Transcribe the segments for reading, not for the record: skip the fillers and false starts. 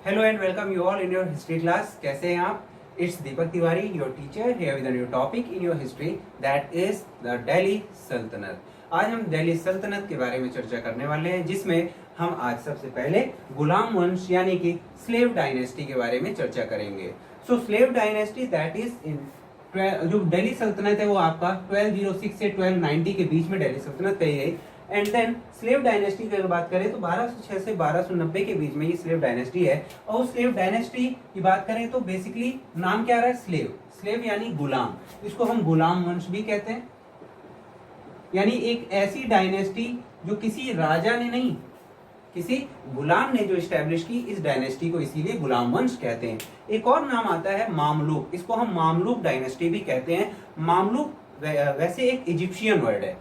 Hello and welcome you all in your history class. कैसे हैं आप? It's Deepak Tiwari, your teacher, here with a new topic in your history, that is the Delhi सल्तनत। आज हम दिल्ली सल्तनत के बारे में चर्चा करने वाले हैं, जिसमें हम आज सबसे पहले गुलाम वंश यानी कि स्लेव डायनेस्टी के बारे में चर्चा करेंगे। So slave dynasty that is in जो दिल्ली सल्तनत है वो आपका 1206 से 1290 के बीच में दिल्ली सल्तनत कही गई। एंड देन स्लेव डायनेस्टी की अगर बात करें तो 1206 से 1290 के बीच में ये स्लेव डायनेस्टी है। और स्लेव डायनेस्टी की बात करें तो बेसिकली नाम क्या आ रहा है? स्लेव। स्लेव यानी गुलाम, इसको हम गुलाम वंश भी कहते हैं। यानी एक ऐसी डायनेस्टी जो किसी राजा ने नहीं, किसी गुलाम ने जो इस्टेब्लिश की, इस डायनेस्टी को इसीलिए गुलाम वंश कहते हैं। एक और नाम आता है मामलुक, इसको हम मामलुक डायनेस्टी भी कहते हैं। मामलुक वैसे एक इजिप्शियन वर्ड है,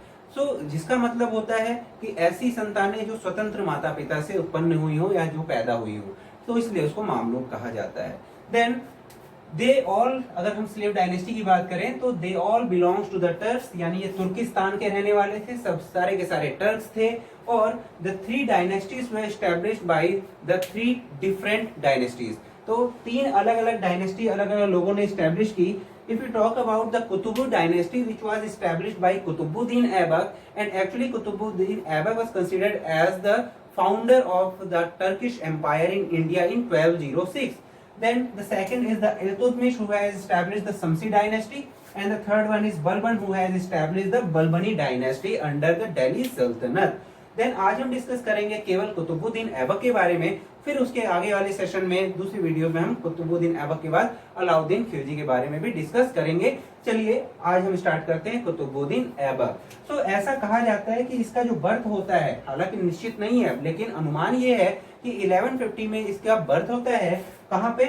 जिसका मतलब होता है कि ऐसी संतानें जो स्वतंत्र माता पिता से उत्पन्न हुई हो या जो पैदा हुई हो, तो इसलिए उसको मामलुक कहा जाता है। देन दे ऑल, अगर हम स्लेव डायनेस्टी की बात करें तो they all belongs to the Turks, यानी ये तुर्किस्तान के रहने वाले थे, सब सारे के सारे टर्क्स थे। और the three dynasties were established by the three different dynasties, तो तीन अलग अलग डायनेस्टी अलग अलग लोगों ने एस्टैब्लिश की। If you talk about the Qutub dynasty, which was established by Qutbuddin Aibak, and actually Qutbuddin Aibak was considered as the founder of the Turkish Empire in India in 1206. Then the second is the Iltutmish, who has established the Samsi dynasty, and the third one is Balban, who has established the Balbani dynasty under the Delhi Sultanate. Then आज हम discuss करेंगे केवल कुतुबुद्दीन ऐबक के बारे में, फिर उसके आगे वाले सेशन में दूसरी वीडियो में हम कुतुबुद्दीन ऐबक के बाद अलाउद्दीन खिलजी के बारे में भी डिस्कस करेंगे। चलिए आज हम स्टार्ट करते हैं कुतुबुद्दीन ऐबक। सो ऐसा कहा जाता है कि इसका जो बर्थ होता है, हालांकि निश्चित नहीं है, लेकिन अनुमान ये है कि 1150 में इसका बर्थ होता है। कहाँ पे?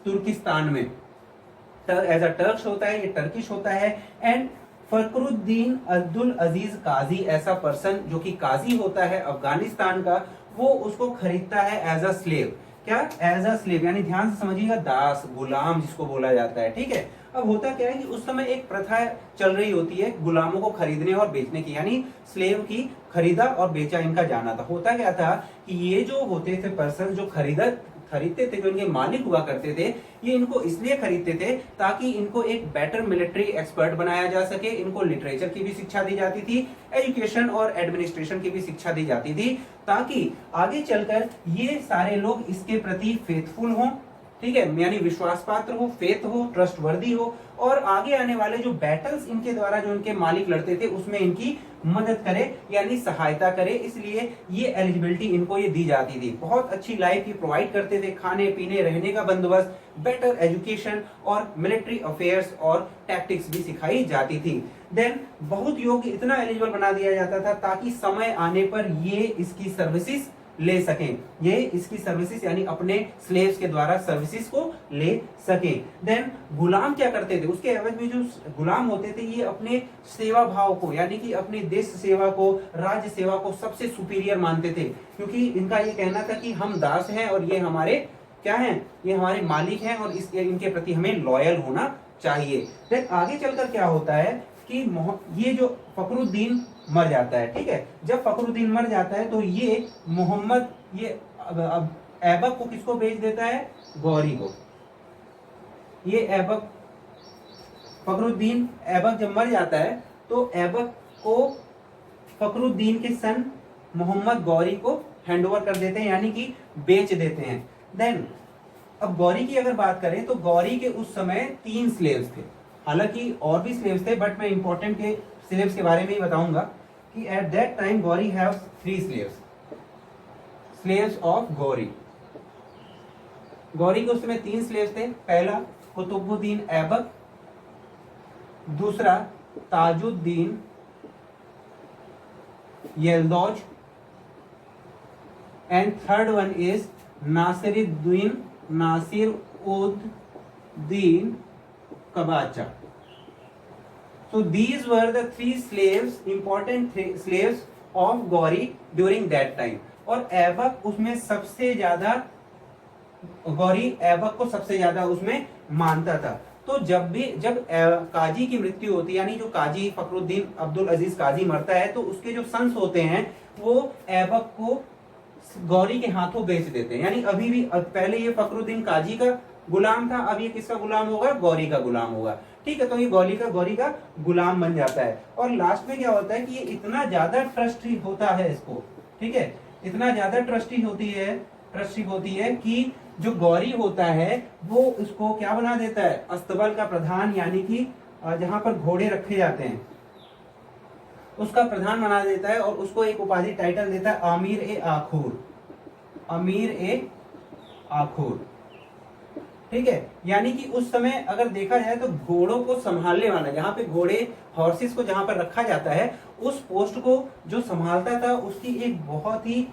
तुर्किस्तान में। एज अ टर्क्स होता है, ये टर्किश होता है। एंड फखरुद्दीन अब्दुल अजीज काजी, ऐसा पर्सन जो कि काजी होता है अफगानिस्तान का, वो उसको खरीदता है एज अ स्लेव। क्या? एज अ स्लेव, यानी ध्यान से समझिएगा, दास, गुलाम जिसको बोला जाता है। ठीक है। अब होता क्या है कि उस समय एक प्रथा चल रही होती है गुलामों को खरीदने और बेचने की, यानी स्लेव की खरीदा और बेचा इनका जाना था। होता क्या था कि ये जो होते थे पर्सन जो खरीदते थे, जो इनके मालिक हुआ करते थे, ये इनको इसलिए खरीदते थे ताकि इनको एक बेटर मिलिट्री एक्सपर्ट बनाया जा सके। इनको लिटरेचर की भी शिक्षा दी जाती थी, एजुकेशन और एडमिनिस्ट्रेशन की भी शिक्षा दी जाती थी, ताकि आगे चलकर ये सारे लोग इसके प्रति फेथफुल हों। ठीक है, यानी विश्वास पात्र हो, फेथ हो, ट्रस्टवर्दी हो, और आगे आने वाले जो बैटल्स इनके द्वारा जो इनके मालिक लड़ते थे उसमें इनकी मदद करे, यानी सहायता करे। इसलिए ये एलिजिबिलिटी इनको ये दी जाती थी। बहुत अच्छी लाइफ ये प्रोवाइड करते थे, खाने पीने रहने का बंदोबस्त, बेटर एजुकेशन और मिलिट्री अफेयर्स और टैक्टिक्स भी सिखाई जाती थी। देन बहुत योग्य, इतना एलिजिबल बना दिया जाता था ताकि समय आने पर ये इसकी सर्विसेज ले सकें, ये इसकी सर्विसेज यानी अपने स्लेव्स के द्वारा सर्विसेज को ले सकें। देन गुलाम क्या करते थे? उसके एवज में जो गुलाम होते थे ये अपने सेवा भाव को, यानी कि अपने देश सेवा को, राज्य सेवा को सबसे सुपीरियर मानते थे, क्योंकि इनका ये कहना था कि हम दास हैं और ये हमारे क्या हैं? ये हमारे मालिक हैं और इनके प्रति हमें लॉयल होना चाहिए। देन आगे चलकर क्या होता है कि ये जो फखरुद्दीन मर जाता है, ठीक है, जब फखरुद्दीन मर जाता है तो ये मोहम्मद, ये अब ऐबक को किसको भेज देता है? गौरी को। ये ऐबक, फखरुद्दीन ऐबक जब मर जाता है तो ऐबक को फखरुद्दीन के सन मोहम्मद गौरी को हैंडओवर कर देते हैं, यानी कि बेच देते हैं। देन अब गौरी की अगर बात करें तो गौरी के उस समय 3 स्लेव्स थे, हालांकि और भी स्लेव्स थे, बट मैं इंपॉर्टेंट के स्लेव्स के बारे में ही बताऊंगा कि at that time Gauri have 3 slaves, slaves of Gauri. Gauri के उस समय 3 स्लेव्स थे। पहला कुतुबुद्दीन ऐबक, दूसरा Tajuddin Yaldoz, and third one is Nasiruddin Qabacha. So these were the 3 slaves, important slaves of Ghori during that time। और ऐबक उसमें सबसे ज्यादा, गौरी ऐबक को सबसे ज्यादा उसमें मानता था। तो जब काजी की मृत्यु होती है, यानी जो काजी फखरुद्दीन अब्दुल अजीज काजी मरता है, तो उसके जो सन्स होते हैं वो ऐबक को गौरी के हाथों बेच देते हैं। यानी अभी भी पहले ये फखरुद्दीन काजी का गुलाम था, अब ये किसका गुलाम होगा, गौरी का गुलाम होगा। ठीक है, तो ये गौरी का गुलाम बन जाता है। और लास्ट में क्या होता है कि ये इतना ज्यादा ट्रस्टी होता है इसको, ठीक है, इतना ज्यादा ट्रस्टी होती है कि जो गौरी होता है वो इसको क्या बना देता है, अस्तबल का प्रधान, यानी कि जहां पर घोड़े रखे जाते हैं उसका प्रधान बना देता है, और उसको एक उपाधि टाइटल देता है अमीर ए आखूर। ठीक है, यानी कि उस समय अगर देखा जाए तो घोड़ों को संभालने वाला, जहाँ पे घोड़े हॉर्सेस को जहां पर रखा जाता है, उस पोस्ट को जो संभालता था उसकी एक बहुत ही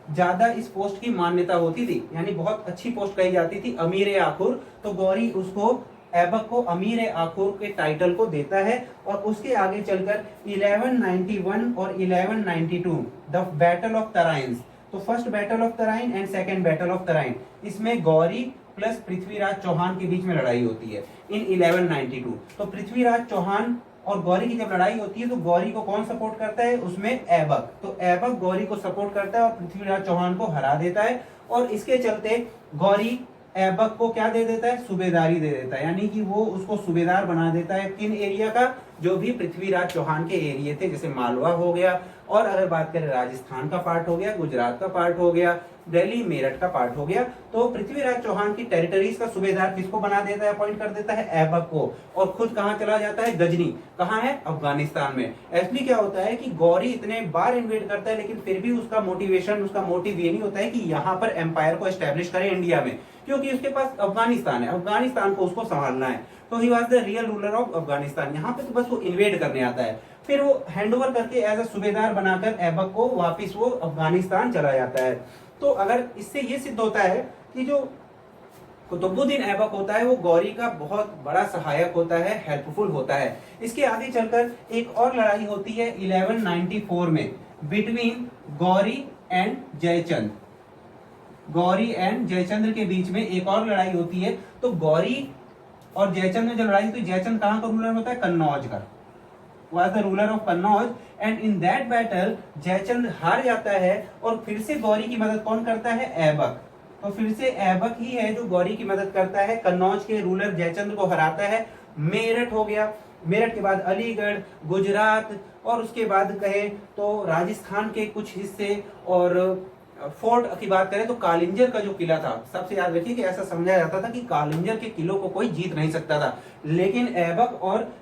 ज्यादा इस पोस्ट की मान्यता होती थी, यानी बहुत अच्छी पोस्ट कही जाती थी, अमीर ए आखुर। तो गौरी उसको ऐबक को अमीर ए आखुर के टाइटल को देता है। और उसके आगे चलकर 1191 और 1192 द बैटल ऑफ तराइन्स, तो first battle of Tarain and second battle of Tarain, इसमें गौरी प्लस पृथ्वीराज चौहान के बीच में लड़ाई होती है इन 1192। तो पृथ्वीराज चौहान और गौरी की जब लड़ाई होती है तो गौरी को कौन सपोर्ट करता है, उसमें ऐबक, तो ऐबक गौरी को सपोर्ट करता है और पृथ्वीराज चौहान को हरा देता है। और इसके चलते गौरी ऐबक को क्या दे देता है, सूबेदारी दे देता है, यानी कि वो उसको सूबेदार बना देता है किन एरिया का, जो भी पृथ्वीराज चौहान के एरिया थे, जैसे मालवा हो गया, और अगर बात करें राजस्थान का पार्ट हो गया, गुजरात का पार्ट हो गया, दिल्ली मेरठ का पार्ट हो गया। तो पृथ्वीराज चौहान की टेरिटरीज का सूबेदार किसको बना देता है, अपॉइंट कर देता है, ऐबक को, और खुद कहाँ चला जाता है, गजनी, कहाँ है, अफगानिस्तान में। एक्चुअली क्या होता है कि गौरी इतने बार इन्वेड करता है, लेकिन फिर भी उसका मोटिव ये नहीं होता है कि यहाँ पर एम्पायर को एस्टेब्लिश करे इंडिया में, क्योंकि उसके पास अफगानिस्तान है, अफगानिस्तान को उसको संभालना है। तो ही was the real ruler of Afghanistan. यहाँ पे तो बस वो इन्वेड करने आता है, फिर वो हैंडओवर करके एज अ सूबेदार बनाकर ऐबक को वापिस वो अफगानिस्तान चला जाता है। तो अगर इससे ये सिद्ध होता है कि जो कुतुबुद्दीन ऐबक होता है वो गौरी का बहुत बड़ा सहायक होता है, हेल्पफुल होता है। इसके आगे चलकर एक और लड़ाई होती है 1194 में between Gauri and Jaichand, Gauri and Jayachandra के बीच में एक और लड़ाई होती है। तो गौरी और जयचंद में जब लड़ाई होती है, जयचंद कहाँ का रूलर होता है, कन्नौज का, was the ruler of Kannauj, and in that battle Jaichand हार जाता है और फिर से गौरी की मदद कौन करता है, ऐबक। तो फिर से ऐबक ही है जो गौरी की मदद करता है, कन्नौज के रूलर जयचंद को हराता है। मेरठ हो गया, मेरठ के बाद अलीगढ़, गुजरात, और उसके बाद कहे तो राजस्थान के कुछ हिस्से, और फोर्ट की बात करें तो कालिंजर का जो किला था, सबसे याद रखिए कि ऐसा समझा जाता था कि कालिंजर के किलों को कोई जीत नहीं सकता था, लेकिन ऐबक और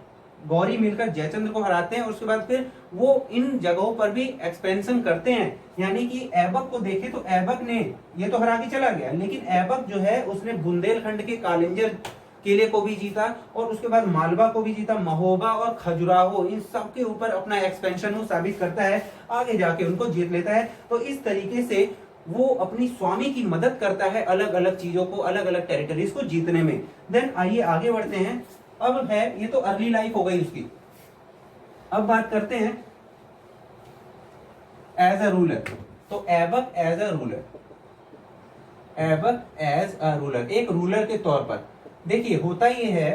गौरी मिलकर जयचंद्र को हराते हैं। और उसके बाद फिर वो इन जगहों पर भी एक्सपेंशन करते हैं, यानी कि ऐबक को देखे तो ऐबक ने ये तो हरा के चला गया, लेकिन ऐबक जो है उसने बुंदेलखंड के कालिंजर किले को भी जीता, और उसके बाद मालवा को भी जीता, महोबा और खजुराहो, इन सब के ऊपर अपना एक्सपेंशन वो साबित करता है, आगे जाके उनको जीत लेता है। तो इस तरीके से वो अपनी स्वामी की मदद करता है अलग अलग चीजों को, अलग अलग टेरिटरीज को जीतने में। देन आइए आगे बढ़ते हैं। अब है, ये तो अर्ली लाइफ हो गई उसकी, अब बात करते हैं एज अ रूलर। तो Aibak as a ruler, Aibak as a ruler, एक रूलर के तौर पर देखिए होता ये है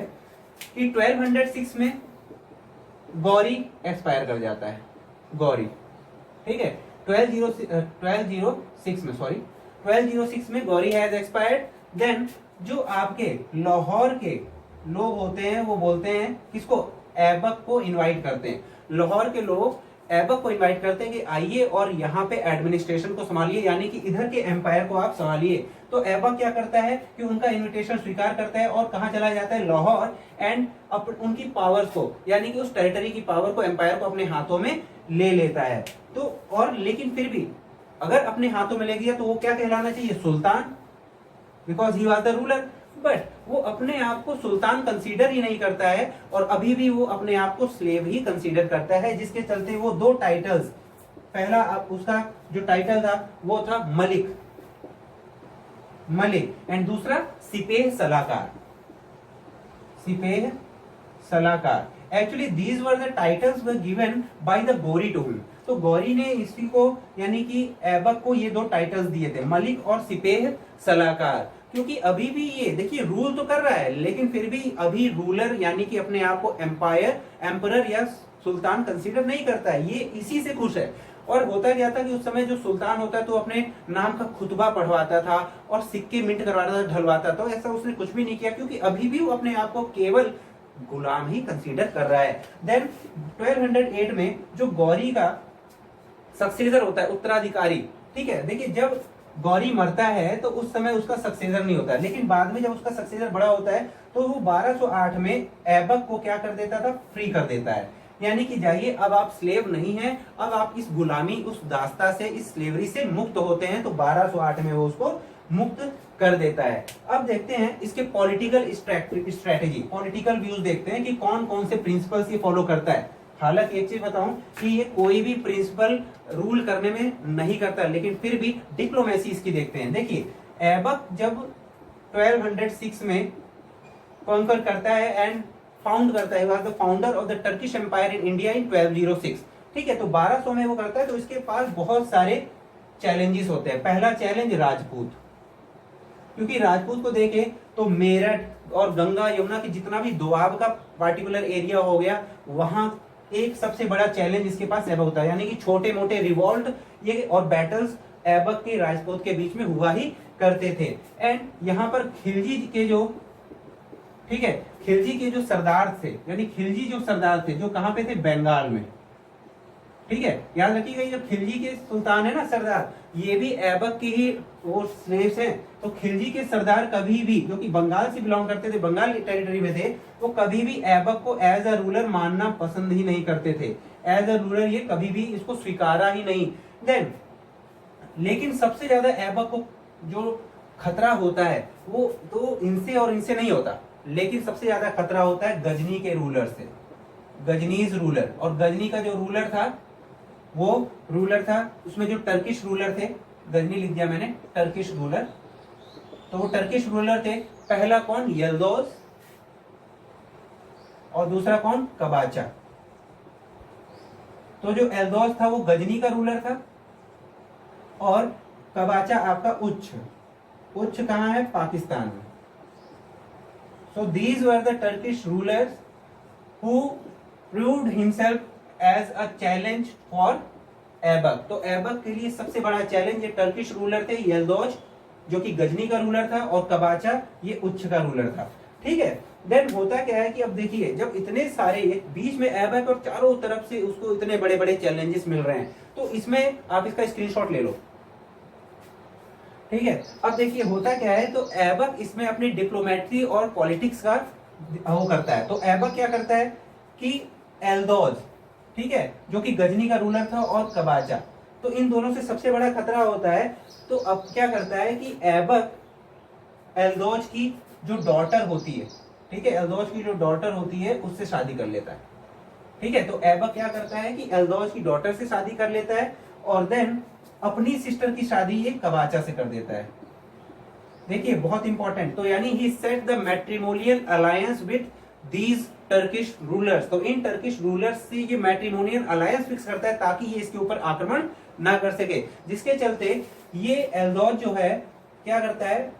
कि 1206 में गौरी एक्सपायर कर जाता है, गौरी, ठीक है, 1206 में गौरी हैज एक्सपायर्ड। देन जो आपके लाहौर के लोग होते हैं वो बोलते हैं किसको, ऐबक को इनवाइट करते हैं, लाहौर के लोग ऐबक को इनवाइट करते हैं कि आइए और यहाँ पे एडमिनिस्ट्रेशन को संभालिए, यानी कि इधर के एम्पायर को आप संभालिए। तो ऐबक क्या करता है कि उनका इनविटेशन स्वीकार करता है और कहाँ चला जाता है, लाहौर, एंड उनकी पावर्स को, यानी कि उस टेरिटरी की पावर को, एम्पायर को अपने हाथों में ले लेता है। तो और लेकिन फिर भी अगर अपने हाथों में ले गया तो वो क्या कहलाना चाहिए, सुल्तान, because he was the ruler. But वो अपने आप को सुल्तान कंसीडर ही नहीं करता है, और अभी भी वो अपने आप को स्लेव ही कंसीडर करता है, जिसके चलते वो दो टाइटल्स, पहला उसका जो टाइटल था वो था मलिक, एंड दूसरा सिपेह सलाहकार, सिपेह सलाहकार। Actually these were the titles were given by the Ghori to him. तो गौरी ने इसी को, यानी कि ऐबक को ये दो टाइटल्स दिए थे, मलिक और सिपेह सलाहकार, क्योंकि अभी भी ये देखिए रूल तो कर रहा है, लेकिन फिर भी अभी रूलर यानी कि अपने आप को एम्पायर, एम्परर या सुल्तान कंसीडर नहीं करता है, ये इसी से खुश है। और होता क्या था कि उस समय जो सुल्तान होता है तो अपने नाम का खुतबा पढ़वाता था और सिक्के मिंट करवाता था, ढलवाता था। तो ऐसा उसने कुछ भी नहीं किया, क्योंकि अभी भी वो अपने आप को केवल गुलाम ही कंसीडर कर रहा है। देन 1208 में जो गौरी का सक्सेसर होता है, उत्तराधिकारी, ठीक है, देखिए जब गौरी मरता है तो उस समय उसका सक्सेसर नहीं होता है, लेकिन बाद में जब उसका सक्सेसर बड़ा होता है तो वो 1208 में ऐबक को क्या कर देता था, फ्री कर देता है। यानी कि जाइए, अब आप स्लेव नहीं हैं, अब आप इस गुलामी, उस दास्ता से, इस स्लेवरी से मुक्त होते हैं। तो 1208 में वो उसको मुक्त कर देता है। अब देखते हैं इसके पॉलिटिकल स्ट्रैटेजी, पॉलिटिकल व्यूज देखते हैं कि कौन कौन से प्रिंसिपल्स ये फॉलो करता है। हालांकि एक चीज बताऊं कि ये कोई भी प्रिंसिपल रूल करने में नहीं करता, लेकिन फिर भी डिप्लोमेसी इसकी देखते हैं। देखिए, ऐबक जब 1206 में कॉन्कर करता है एंड फाउंड करता है, was the founder of the Turkish empire in India in 1206, ठीक है। तो 1200 में वो करता है, तो इसके पास बहुत सारे चैलेंजेस होते हैं। पहला चैलेंज राजपूत, क्योंकि राजपूत को देखे तो मेरठ और गंगा यमुना की जितना भी दोआब का पार्टिकुलर एरिया हो गया, वहां एक सबसे बड़ा चैलेंज इसके पास ऐबक होता है। यानी कि छोटे मोटे रिवॉल्ट ये और बैटल्स ऐबक के राजपूत के बीच में हुआ ही करते थे। एंड यहाँ पर खिलजी के जो, ठीक है, खिलजी के जो सरदार थे, यानी खिलजी जो सरदार थे, जो कहां पे थे, बंगाल में, ठीक है। याद रखिएगा, जो खिलजी के सुल्तान है ना सरदार, ये भी ऐबक के ही वो स्लेव्स हैं। तो खिलजी के सरदार कभी भी, जो कि बंगाल से बिलोंग करते थे, बंगाल की टेरिटरी में थे, वो कभी भी ऐबक को एज अ रूलर मानना पसंद ही नहीं करते थे। एज अ रूलर ये कभी भी इसको स्वीकारा ही नहीं। देन लेकिन सबसे ज्यादा ऐबक को जो खतरा होता है वो तो इनसे और इनसे नहीं होता, लेकिन सबसे ज्यादा खतरा होता है गजनी के रूलर से, गजनीज रूलर। और गजनी का जो रूलर था, वो रूलर था, उसमें जो टर्किश रूलर थे, गजनी लिख दिया मैंने, टर्किश रूलर। तो वो टर्किश रूलर थे, पहला कौन, यल्दोज, और दूसरा कौन, कबाचा। तो जो एल्दोज था वो गजनी का रूलर था, और कबाचा आपका उच्च। उच्च कहां है, पाकिस्तान में। So these were the Turkish rulers who proved himself as a challenge for Aibak. तो ऐबक के लिए सबसे बड़ा चैलेंज ये टर्किश रूलर थे, यल्दोज जो कि गजनी का रूलर था, और कबाचा ये उच्च का रूलर था, ठीक है। देन होता क्या है कि अब देखिए, जब इतने सारे बीच में ऐबक और चारों तरफ से उसको इतने बड़े बड़े चैलेंजेस मिल रहे हैं, तो इसमें आप इसका स्क्रीनशॉट ले लो, ठीक है। अब देखिए होता क्या है, तो ऐबक इसमें अपनी डिप्लोमेट्री और पॉलिटिक्स का वो करता है। तो ऐबक क्या करता है कि एल्दोज, ठीक है, जो कि गजनी का रूलर था, और कबाचा, तो इन दोनों से सबसे बड़ा खतरा होता है। तो अब क्या करता है कि ऐबक एल्दोज की जो डॉटर होती है, ठीक है, एल्दोज की जो डॉटर होती है उससे शादी कर लेता है, ठीक है। तो ऐबक क्या करता है कि एल्दोज की डॉटर से शादी कर लेता है, और देन अपनी सिस्टर की शादी ये कबाचा से कर देता है। देखिए बहुत इंपॉर्टेंट, तो यानी he set the matrimonial alliance with these Turkish rulers. तो इन टर्किश रूलर्स से ये मैट्रिमोनियल अलायंस फिक्स करता है ताकि ये इसके ऊपर आक्रमण ना कर सके, जिसके चलते ये एल्दोज जो है क्या करता है,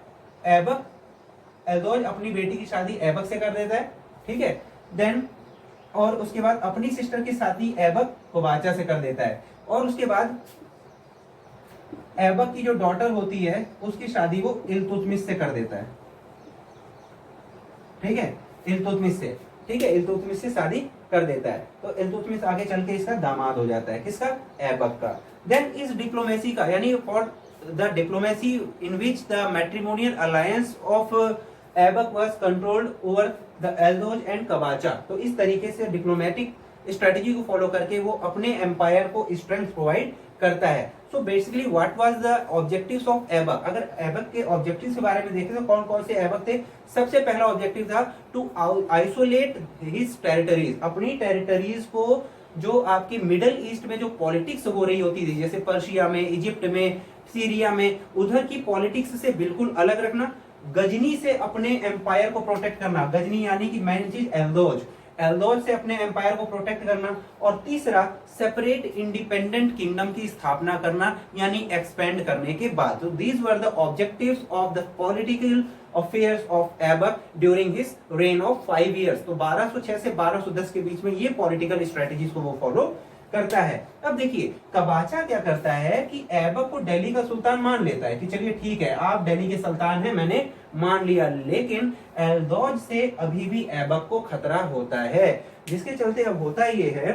ऐबक, एल्दोज अपनी बेटी की शादी ऐबक से कर देता है, ठीक है। देन और उसके बाद अपनी सिस्टर की शादी ऐबक कबाचा से कर देता है, और उसके बाद ऐबक की जो डॉटर होती है उसकी शादी वो इल्तुतमिश से कर देता है, ठीक है, इल्तुतमिश से, ठीक है, इल्तुतमिश से शादी कर देता है। तो इल्तुतमिश आगे चल के इसका दामाद हो जाता है, किसका, ऐबक का। देन इस डिप्लोमेसी का, यानी for the diplomacy in which the matrimonial alliance of Aibak was controlled over the Yaldoz and Qabacha. तो इस तरीके से डिप्लोमेटिक स्ट्रेटेजी को फॉलो करके वो अपने एम्पायर को स्ट्रेंथ प्रोवाइड करता है। So basically what was the objectives of Aibak. अगर ऐबक के ऑब्जेक्टिव्स के बारे में देखें तो कौन कौन से ऐबक थे। सबसे पहला ऑब्जेक्टिव था टू आइसोलेट हिज टेरिटरीज, अपनी टेरिटरीज को जो आपकी मिडल ईस्ट में जो पॉलिटिक्स हो रही होती थी, जैसे पर्शिया में, इजिप्ट में, सीरिया में, उधर की पॉलिटिक्स से बिल्कुल अलग रखना। गजनी से अपने एम्पायर को प्रोटेक्ट करना, गजनी यानी कि मेन चीज एल्दोज, एल्दोज से अपने एम्पायर को प्रोटेक्ट करना। और तीसरा सेपरेट इंडिपेंडेंट किंगडम की स्थापना करना, यानी एक्सपेंड करने के बाद। तो these were the objectives of the political affairs of Aibak during his reign of 5 years। तो 1206 से 1210 के बीच में ये पॉलिटिकल स्ट्रेटेजीज को वो फॉलो करता है। अब देखिए कबाचा क्या करता है कि ऐबक को दिल्ली का सुल्तान मान लेता है कि चलिए ठीक है आप दिल्ली के सुल्तान हैं, मैंने मान लिया, लेकिन एल्दौज से अभी भी ऐबक को खतरा होता है, जिसके चलते अब होता ये है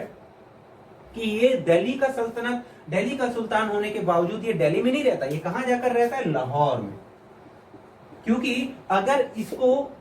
कि ये दिल्ली का सल्तनत, दिल्ली का सुल्तान होने के बावजूद ये दिल्ली में नहीं रहता, ये कहां जाकर रहता है, लाहौर में। क्योंकि अगर इसको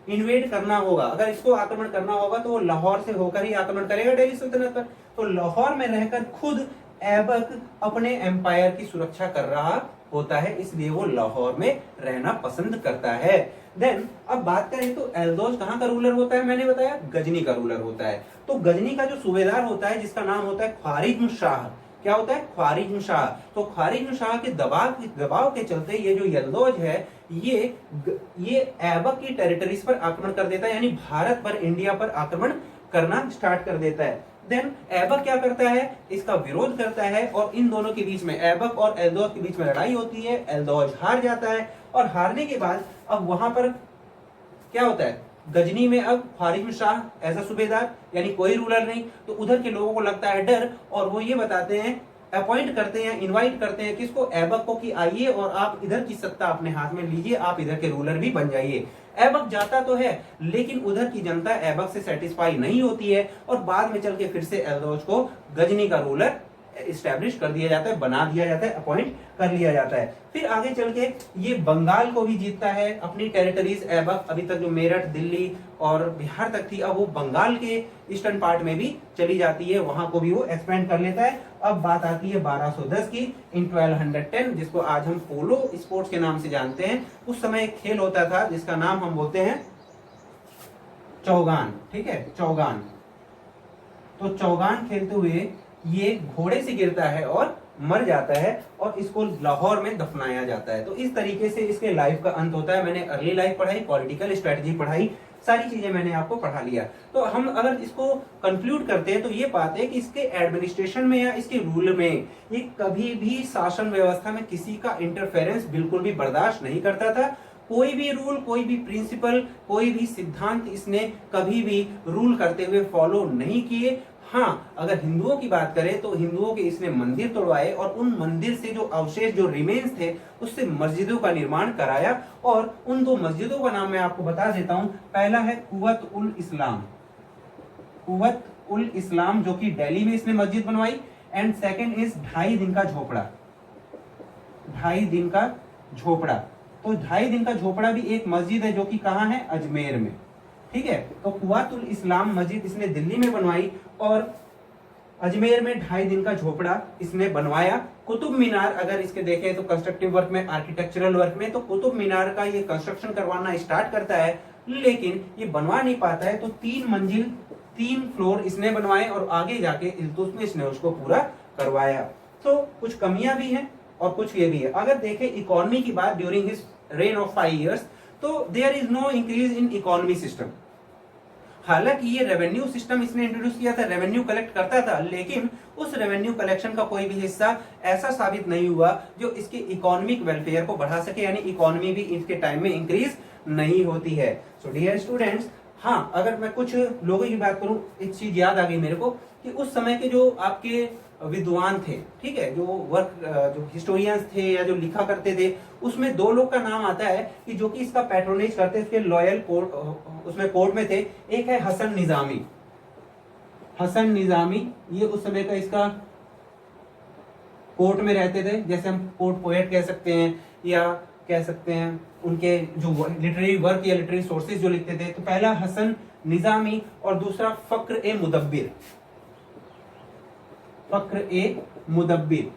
इन्वेड करना होगा, अगर इसको आक्रमण करना होगा तो वो लाहौर से होकर ही आक्रमण करेगा दिल्ली सल्तनत पर। तो लाहौर में रहकर खुद ऐबक अपने एम्पायर की सुरक्षा कर रहा होता है, इसलिए वो लाहौर में रहना पसंद करता है। देन अब बात करें तो एल्दौज कहां का रूलर होता है, मैंने बताया गजनी का रूलर होता है। तो गजनी का जो सूबेदार होता है जिसका नाम होता है ख्वारिज्म शाह, क्या होता है, ख्वारिज्म शाह। तो ख्वारिज्म शाह के दबाव के चलते ये जो यल्दौज है ये ऐबक की टेरिटरीज पर आक्रमण कर देता है, यानी भारत पर, इंडिया पर आक्रमण करना स्टार्ट कर देता है। देन ऐबक क्या करता है, इसका विरोध करता है और इन दोनों के बीच में, ऐबक और एल्दौज के बीच में लड़ाई होती है। एल्दौज हार जाता है और हारने के बाद अब वहां पर क्या होता है, गजनी में अब ख्वारिज्म शाह एज अ सूबेदार, यानी कोई रूलर नहीं। तो उधर के लोगों को लगता है डर और वो ये बताते हैं, अपॉइंट करते हैं, इनवाइट करते हैं किसको, ऐबक को, कि आइए और आप इधर की सत्ता अपने हाथ में लीजिए, आप इधर के रूलर भी बन जाइए। ऐबक जाता तो है लेकिन उधर की जनता ऐबक से सेटिस्फाई नहीं होती है और बाद में चल के फिर से एल्दौज को गजनी का रूलर इस्टेब्लिश कर दिया जाता है, बना दिया जाता है, अपॉइंट कर लिया जाता है। फिर आगे चल के ये बंगाल को भी जीतता है, अपनी टेरिटरीज ऐबक, अभी तक जो मेरठ, दिल्ली और बिहार तक थी, अब वो बंगाल के ईस्टर्न पार्ट में भी चली जाती है, वहां को भी वो एक्सपेंड कर लेता है। अब बात आती है 1210 की, इन 1210, जिसको आज हम पोलो स्पोर्ट्स के नाम से जानते हैं। उस समय एक खेल होता था जिसका नाम हम बोलते हैं चौगान, ठीक है, चौगान। तो चौगान खेलते हुए ये घोड़े से गिरता है और मर जाता है और इसको लाहौर में दफनाया जाता है। तो इस तरीके से इसके लाइफ का अंत होता है। मैंने अर्ली लाइफ पढ़ाई, पॉलिटिकल स्ट्रेटजी पढ़ाई, सारी चीजें मैंने आपको पढ़ा लिया। तो हम अगर इसको कंक्लूड करते हैं तो ये पाते हैं कि इसके एडमिनिस्ट्रेशन में या इसके रूल में ये कभी भी शासन व्यवस्था में किसी का इंटरफेरेंस बिल्कुल भी बर्दाश्त नहीं करता था। कोई भी रूल, कोई भी प्रिंसिपल, कोई भी सिद्धांत इसने कभी भी रूल करते हुए फॉलो नहीं किए। हाँ, अगर हिंदुओं की बात करें तो हिंदुओं के इसने मंदिर तोड़वाए और उन मंदिर से जो अवशेष, जो रिमेन्स थे, उससे मस्जिदों का निर्माण कराया। और उन दो मस्जिदों का नाम मैं आपको बता देता हूं। पहला है कुव्वत उल इस्लाम, कुव्वत उल इस्लाम जो कि दिल्ली में इसने मस्जिद बनवाई। एंड सेकंड इज 2.5 दिन का झोपड़ा, 2.5 दिन का झोपड़ा। तो 2.5 दिन का झोपड़ा भी एक मस्जिद है जो कि कहाँ है, अजमेर में, ठीक है। तो कुव्वतुल इस्लाम मस्जिद इसने दिल्ली में बनवाई और अजमेर में 2.5 दिन का झोपड़ा इसने बनवाया। कुतुब मीनार अगर इसके देखें तो कंस्ट्रक्टिव वर्क में, आर्किटेक्चरल वर्क में, तो कुतुब मीनार का ये कंस्ट्रक्शन करवाना स्टार्ट करता है लेकिन ये बनवा नहीं पाता है। तो 3 मंजिल 3 फ्लोर इसने बनवाए और आगे जाके इल्तुतमिश ने उसको पूरा करवाया। तो कुछ कमियां भी हैं और कुछ ये भी है। अगर देखें इकोनॉमी की बात, during his reign of 5 years, तो there is no increase in economy system. हालांकि ये रेवेन्यू सिस्टम इसने इंट्रोड्यूस किया था, रेवेन्यू कलेक्ट करता था, लेकिन उस रेवेन्यू कलेक्शन का कोई भी हिस्सा ऐसा साबित नहीं हुआ जो इसके इकोनॉमिक वेलफेयर को बढ़ा सके, यानी इकोनॉमी भी इसके टाइम में इंक्रीज नहीं होती है। सो डियर स्टूडेंट्स, हाँ, अगर मैं कुछ लोगों की बात करूं, एक चीज याद आ गई मेरे को कि उस समय के जो आपके विद्वान थे, ठीक है, जो हिस्टोरियंस थे या जो लिखा करते थे, उसमें 2 लोग का नाम आता है कि जो कि इसका पैट्रोनेज करते थे, लॉयल कोर्ट, उसमें कोर्ट में थे। एक है हसन निजामी, हसन निजामी, ये उस समय का इसका कोर्ट में रहते थे, जैसे हम कोर्ट पोएट कह सकते हैं या कह सकते हैं उनके जो लिटरेरी वर्क या लिटरेरी सोर्सेज जो लिखते थे। तो पहला हसन निजामी और दूसरा फक्र ए मुदब्बिर, फक्र ए मुदब्बिर,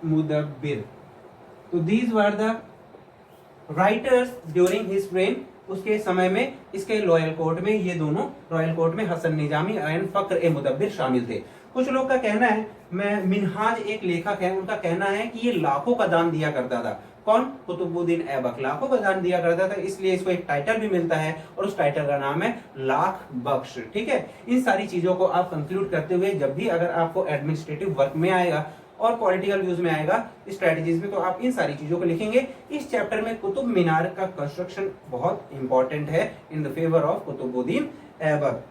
मुदब्बिर। तो these were the writers during his rain. उसके समय में इसके लॉयल कोर्ट में ये दोनों, रॉयल कोर्ट में हसन निजामी एंड फक्र ए मुदब्बिर शामिल थे। कुछ लोग का कहना है, मैं मिनहाज एक लेखक है, उनका कहना है कि ये लाखों का दान दिया करता था। कौन? कुतुबुद्दीन ऐबक लाखों का दान दिया करता था, इसलिए इसको एक टाइटल भी मिलता है और उस टाइटल का नाम है लाख बख्श। ठीक है, इन सारी चीजों को आप कंक्लूड करते हुए जब भी अगर आपको एडमिनिस्ट्रेटिव वर्क में आएगा और पॉलिटिकल व्यूज में आएगा, स्ट्रेटजीज में, तो आप इन सारी चीजों को लिखेंगे। इस चैप्टर में कुतुब मीनार का कंस्ट्रक्शन बहुत इंपॉर्टेंट है in the favour of Qutbuddin Aibak.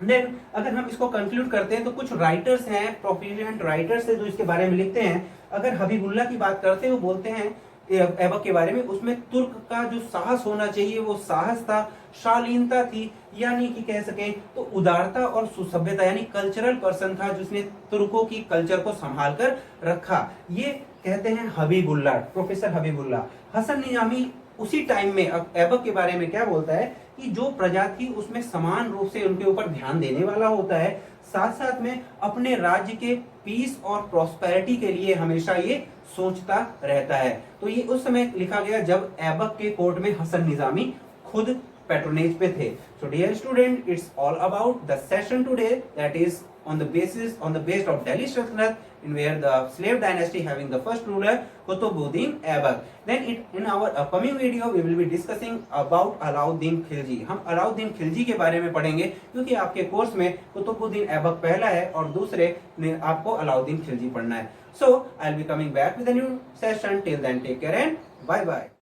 Then अगर हम इसको कंक्लूड करते हैं तो कुछ राइटर्स हैं, प्रोफिशिएंट राइटर्स हैं जो इसके बारे में लिखते हैं। अगर हबीबुल्लाह की बात करते हैं, वो बोलते हैं ऐबक के बारे में, उसमें तुर्क का जो साहस होना चाहिए वो साहस था, शालीनता थी, यानी कि कह सकें तो उदारता और सुसभ्यता, यानी कल्चरल पर्सन था जिसने तुर्कों की कल्चर को संभाल कर रखा। ये कहते हैं हबीबुल्लाह, प्रोफेसर हबीबुल्लाह। हसन निजामी उसी टाइम में ऐबक के बारे में क्या बोलता है कि जो प्रजा थी उसमें समान रूप से उनके ऊपर ध्यान देने वाला होता है, साथ साथ में अपने राज्य के पीस और प्रॉस्पेरिटी के लिए हमेशा ये सोचता रहता है। तो ये उस समय लिखा गया जब ऐबक के कोर्ट में हसन निजामी खुद पैट्रोनेज पे थे। So dear student, it's all about the session today, that is on the base of Delhi Sultanate, in where the slave dynasty having the first ruler Qutbuddin Aibak. Then in our upcoming video we will be discussing about Alauddin Khilji. हम अलाउद्दीन खिलजी के बारे में पढ़ेंगे क्योंकि आपके course में कुतुबुद्दीन ऐबक पहला है और दूसरे में आपको अलाउद्दीन खिलजी पढ़ना है। So I'll be coming back with a new session. Till then, take care and bye bye.